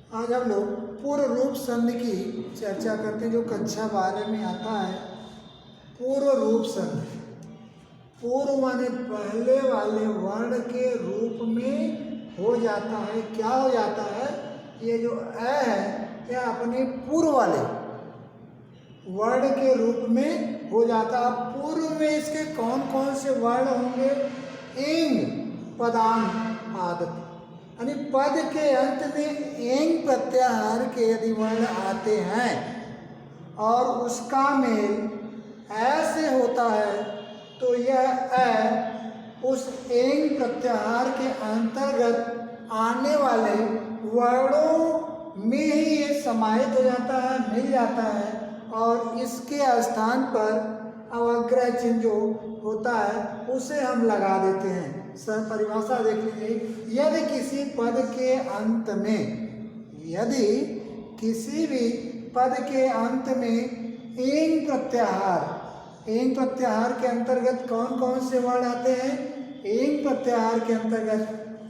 आज हम लोग पूर्व रूप संधि की चर्चा करते हैं, जो कक्षा 12 में आता है। पूर्व रूप संधि, पूर्व माने पहले वाले वर्ण के रूप में हो जाता है। क्या हो जाता है? ये जो अ है यह अपने पूर्व वाले वर्ण के रूप में हो जाता है। पूर्व में इसके कौन कौन से वर्ण होंगे? एंग, पदांग, आदि। यानी पद के अंत में एंग प्रत्याहार के यदि वर्ण आते हैं और उसका मेल ऐसे होता है तो यह अ उस एंग प्रत्याहार के अंतर्गत आने वाले वर्णों में ही ये समाहित हो जाता है, मिल जाता है, और इसके स्थान पर अवग्रह चिन्ह जो होता है उसे हम लगा देते हैं। सर परिभाषा देख लीजिए। यदि किसी पद के अंत में, यदि किसी भी पद के अंत में एंग प्रत्याहार, एंग प्रत्याहार के अंतर्गत कौन कौन से वर्ण आते हैं? एंग प्रत्याहार के अंतर्गत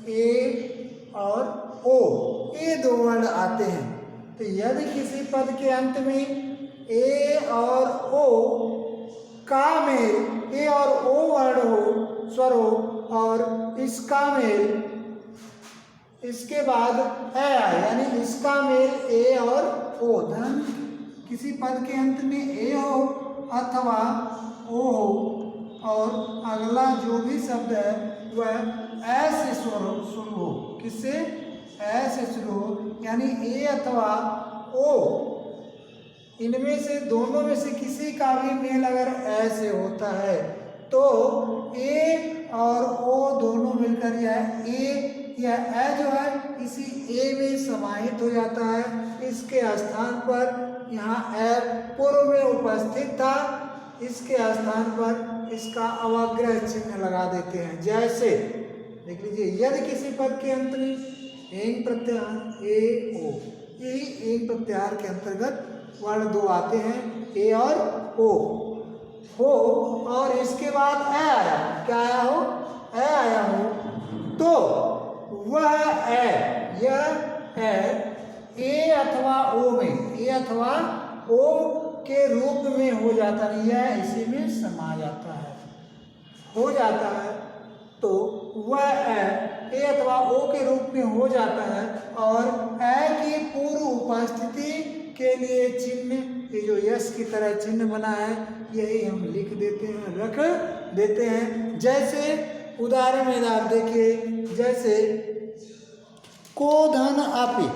ए और ओ, ये दो वर्ण आते हैं। तो यदि किसी पद के अंत में ए और ओ का मेल, ए और ओ वर्ण हो, स्वर हो, और इसका मेल इसके बाद है, यानी इसका मेल ए और ओ, धन किसी पद के अंत में ए हो अथवा ओ हो और अगला जो भी शब्द है वह ऐसे शुरू हो। किससे? ऐसे शुरू हो, यानी ए अथवा ओ, इनमें से दोनों में से किसी का भी मेल अगर ऐसे होता है तो ए और ओ दोनों मिलकर यह ए जो है इसी ए में समाहित हो जाता है। इसके स्थान पर यहाँ ए पूर्व में उपस्थित था, इसके स्थान पर इसका अवग्रह चिन्ह लगा देते हैं। जैसे देख लीजिए, यदि किसी पद के अंत में एंग प्रत्याहार ए ओ, यही एंग प्रत्याहार के अंतर्गत वर्ण दो आते हैं, ए और ओ हो, और इसके बाद ए आया, क्या आया हो? ए आया हो, तो वह ए, यह ए अथवा ओ में, ए अथवा ओ के रूप में हो जाता है, यह इसी में समा जाता है, हो जाता है। तो वह ए अथवा ओ के रूप में हो जाता है और ए की पूर्व उपस्थिति के लिए चिन्ह, ये जो यश की तरह चिन्ह बना है, यही हम लिख देते हैं, रख देते हैं। जैसे उदाहरण में आप देखिए, जैसे को धन आपी,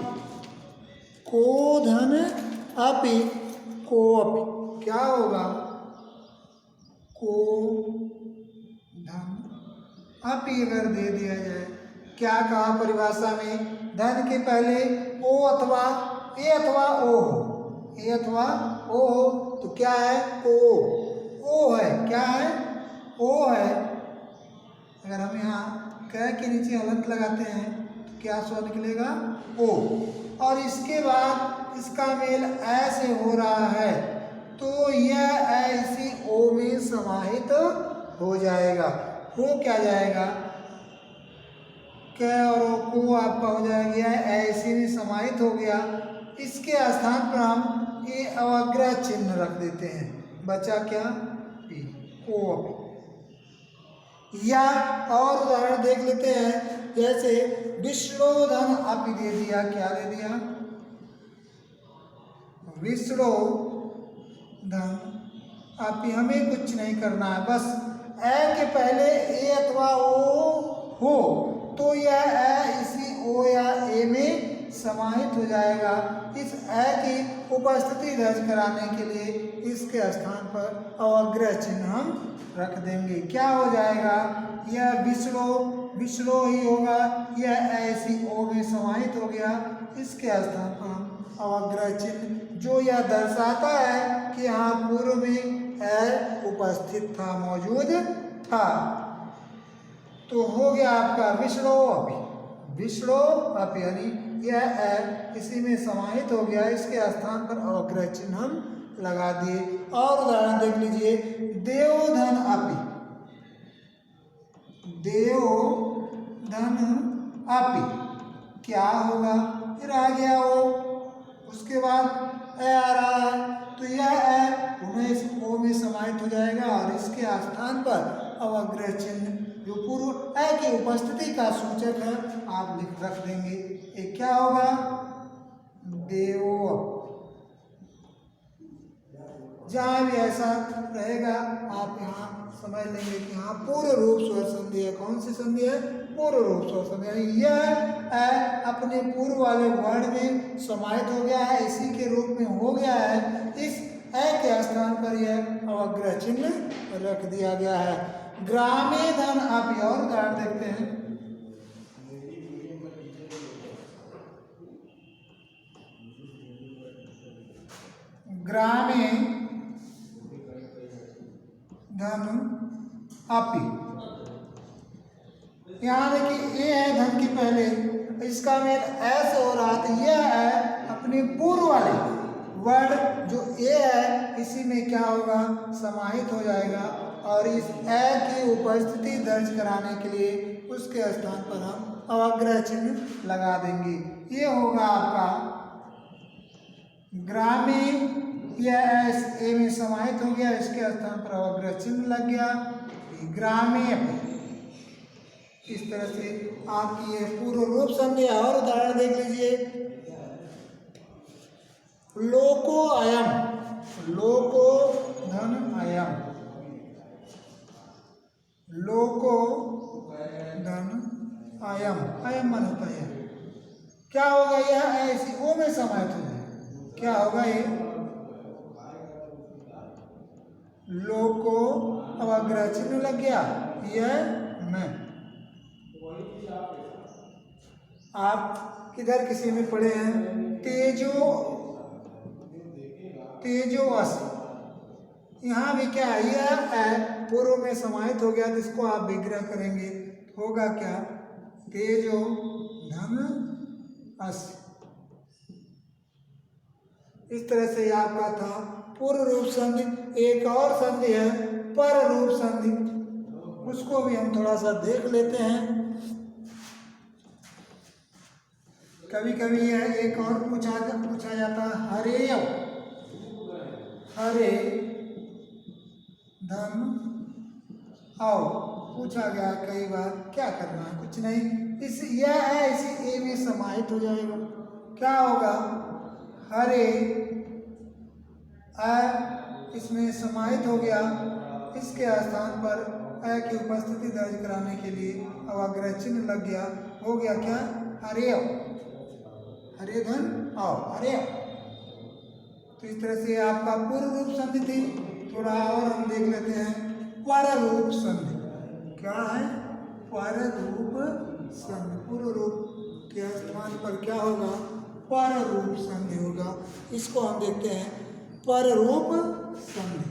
को धन आपी, को अपी, क्या होगा? को धन अपी अगर दे दिया जाए, क्या कहा परिभाषा में? धन के पहले ओ अथवा ए अथवा ओ हो, ए अथवा ओ हो, तो क्या है? ओ है, क्या है? ओ है। अगर हम यहाँ क के नीचे हलंत लगाते हैं तो क्या स्वर निकलेगा? ओ। और इसके बाद इसका मेल ऐसे हो रहा है तो यह ऐसी ओ में समाहित हो जाएगा। हो क्या जाएगा? क और ओ को आपका हो जाएगा, ऐसे में समाहित हो गया। इसके स्थान पर हम ये अवग्रह चिन्ह रख देते हैं, बचा क्या? पी, को। या और उदाहरण देख लेते हैं, जैसे विष्णुधन अपि दे दिया, क्या दे दिया? विष्णुधन अपि, हमें कुछ नहीं करना है, बस ए के पहले ए अथवा ओ हो तो यह ए इसी ओ या ए में समाहित हो जाएगा। इस ए की उपस्थिति दर्ज कराने के लिए इसके स्थान पर अवग्रह चिन्ह हम रख देंगे। क्या हो जाएगा? यह विष्णु ही होगा, यह ऐसी ओ में समाहित हो गया। इसके स्थान पर हम अवग्रह चिन्ह, जो यह दर्शाता है कि यहाँ पूर्व में ए उपस्थित था, मौजूद था। तो हो गया आपका विष्णु अपि, विष्णु अपि, यानी यह ए इसी में समाहित हो गया। इसके स्थान पर अवग्रह चिन्ह हम लगा दिए। और उदाहरण देख लीजिए, देवधन अपि, देवधन अपि, क्या होगा? फिर आ गया ओ ए आ रहा है तो यह ए पुनः इस ओ में समाहित हो जाएगा और इसके स्थान पर अवग्रह चिन्ह जो पूर्व ए की उपस्थिति का सूचक है आप लिख रख देंगे। ये क्या होगा? देवो। जहाँ भी ऐसा रहेगा आप यहाँ समझ लेंगे कि हाँ पूर्व रूप स्वर संधि है। कौन सी संधि है? पूर्व रूप स्वर संधि। यानी यह अपने पूर्व वाले वर्ण में समाहित हो गया है, इसी के रूप में हो गया है। इस ए के स्थान पर यह अवग्रह चिन्ह रख दिया गया है। ग्रामे धन आप ये और उदाहरण देखते हैं। ग्रामे धन आपी। यहाँ देखिए ए है धन की पहले, इसका मेल ऐसे हो रहा था। यह है अपने पूर्व वाले वर्ण जो ए है इसी में क्या होगा? समाहित हो जाएगा और इस ए की उपस्थिति दर्ज कराने के लिए उसके स्थान पर हम अवग्रह चिन्ह लगा देंगे। ये होगा आपका ग्रामे। यह ए में समाहित हो गया, इसके स्थान पर अवग्रह चिन्ह लग गया ग्रामे। इस तरह से आपकी ये पूर्व रूप संधि। और उदाहरण देख लीजिए। लोको अयम, लोको धन अयम, लोको धन अयम। अयम मन होता है क्या होगा? यह ऐसी ओ में समाहित हो जाए। क्या होगा ये? लोको अवग्रह चिन्ह लग गया। यह में आप किधर किसी में पढ़े हैं? तेजो, तेजो अस। यहाँ भी क्या है? यह पूर्व में समाहित हो गया तो इसको आप विग्रह करेंगे, होगा क्या? तेजो धन अस। इस तरह से आपका था पूर्व रूप संधि। एक और संधि है पर रूप संधि, उसको भी हम थोड़ा सा देख लेते हैं। कभी कभी यह एक और पूछा जाता है। हरे, हरे धन आओ। पूछा गया कई बार, क्या करना है? कुछ नहीं, इस यह है इसी ए में समाहित हो जाएगा। क्या होगा? हरे अ इसमें समाहित हो गया, इसके स्थान पर अ की उपस्थिति दर्ज कराने के लिए अवग्रह चिन्ह लग गया। हो गया क्या? हरे, हरे धन आओ, हरे। तो इस तरह से आपका पूर्व रूप संधि थी। थोड़ा और हम देख लेते हैं पर रूप संधि। क्या है? पर रूप संधि। पूर्व रूप के स्थान पर क्या होगा? पर रूप संधि होगा। इसको हम देखते हैं पर रूप संधि।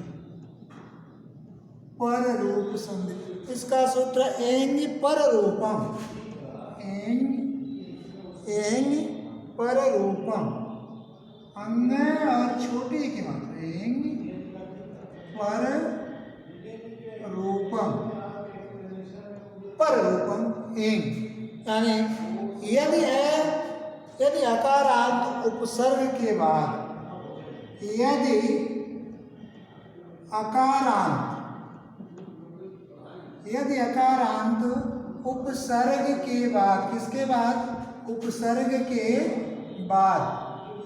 पर रूप संधि, इसका सूत्र एंग पर रूपम, एंग पर रूपम। अंग और छोटी की मात्रा एंग पर रूपम, पर रूपम एंग। यानी यदि अकारांत उपसर्ग के बाद, यदि अकारांत उपसर्ग के बाद, किसके बाद? उपसर्ग के बाद।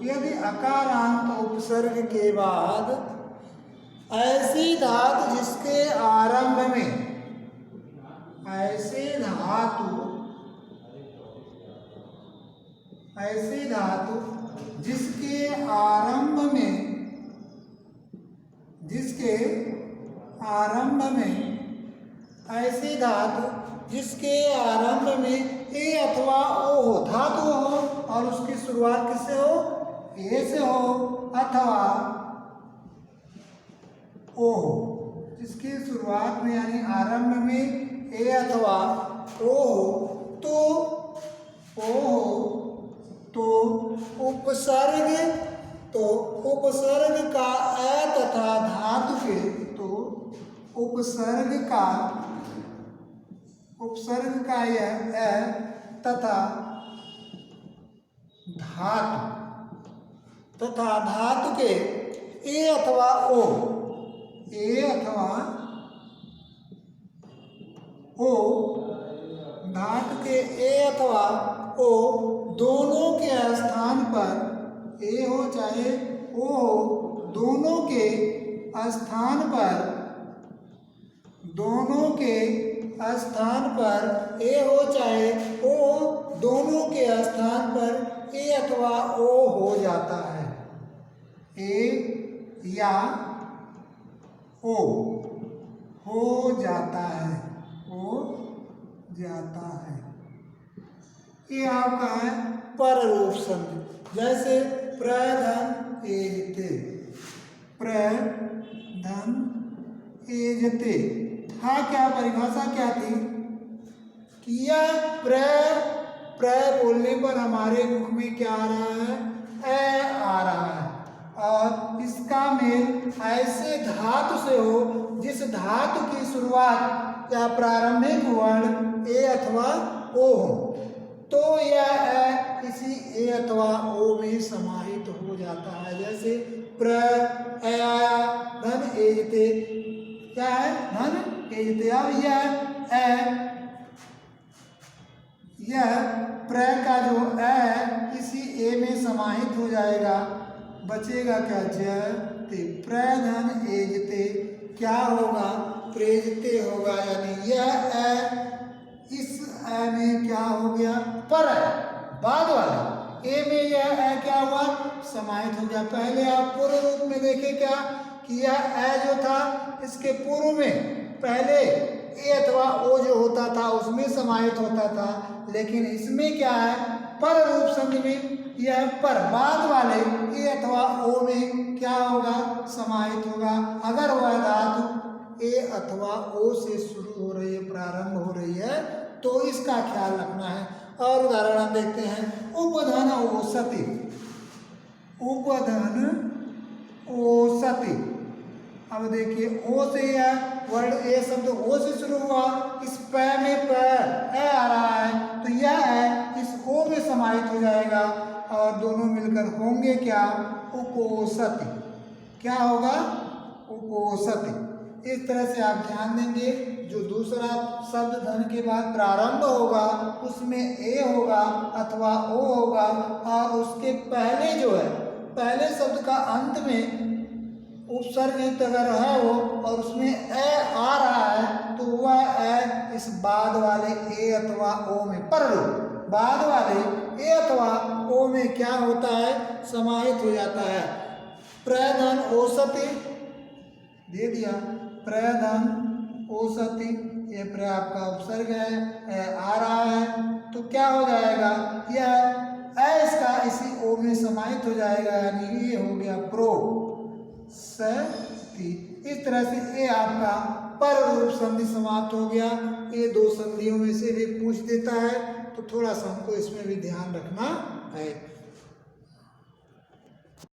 यदि अकारांत उपसर्ग के बाद ऐसी धातु जिसके आरंभ में, ऐसी धातु जिसके आरंभ में ऐसी धातु जिसके आरंभ में ए अथवा ओ हो, धातु हो और उसकी शुरुआत किससे हो? ए से हो अथवा ओ हो। जिसकी शुरुआत में यानी आरंभ में ए अथवा ओ हो तो उपसर्ग का ए तथा धातु के, तो उपसर्ग का यह ए तथा धातु तथा धातु के ए अथवा ओ धातु के ए अथवा ओ दोनों के स्थान पर, ए हो चाहे ओ हो, दोनों के स्थान पर ए हो चाहे ओ, दोनों के स्थान पर ए अथवा ओ हो जाता है। ए या ओ हो जाता है, ये आपका है पर रूप संधि। जैसे प्रधन एजते, था क्या परिभाषा क्या थी कि यह प्र बोलने पर हमारे मुख में क्या आ रहा है, ए आ रहा है, और इसका मेल ऐसे धातु से हो जिस धातु की शुरुआत या प्रारंभिक वर्ण ए अथवा ओ हो, तो यह इसी ए अथवा ओ में समाहित हो जाता है। जैसे प्र आया धन एजते, क्या है, धन एजते। अब यह प्र का जो ए इसी ए में समाहित हो जाएगा, बचेगा क्या, जते, प्रधन एजते, क्या होगा, प्रेजते होगा, यानी यह ए इस ए में क्या हो गया, पर बाद वाले ए में यह ए क्या हुआ, समाहित हो गया। पहले आप पूर्व रूप में देखे क्या कि यह ए जो था इसके पूर्व में पहले ए अथवा ओ जो होता था उसमें समाहित होता था, लेकिन इसमें क्या है, पर रूप संधि में यह पर बाद वाले ए अथवा ओ में क्या होगा, समाहित होगा। अगर वह धातु ए अथवा ओ से शुरू हो रही है, प्रारंभ हो रही है, तो इसका ख्याल रखना है। और उदाहरण हम देखते हैं, उपधन ओसति, अब देखिए ओ से यह वर्ड ए शब्द ओ से शुरू हुआ, इस प में प ए आ रहा है, तो यह है इस ओ में समाहित हो जाएगा और दोनों मिलकर होंगे क्या, उपोसति, क्या होगा, उपोसति। इस तरह से आप ध्यान देंगे, जो दूसरा शब्द धन के बाद प्रारंभ होगा उसमें ए होगा अथवा ओ होगा, और उसके पहले जो है, पहले शब्द का अंत में उपसर्ग युक्त अगर है वो और उसमें ए आ रहा है, तो वह ए इस बाद वाले ए अथवा ओ में, पर बाद वाले ए अथवा ओ में क्या होता है, समाहित हो जाता है। प्रधन ओसति दे दिया, प्रधन ओसति, ये प्र आपका उपसर्ग है, ए आ रहा है, तो क्या हो जाएगा, यह ए इसका इसी ओ में समाहित हो जाएगा, यानी ये हो गया प्रो सति। इस तरह से ये आपका पर रूप संधि समाप्त हो गया। ये दो संधियों में से भी पूछ देता है, तो थोड़ा सा हमको इसमें भी ध्यान रखना है।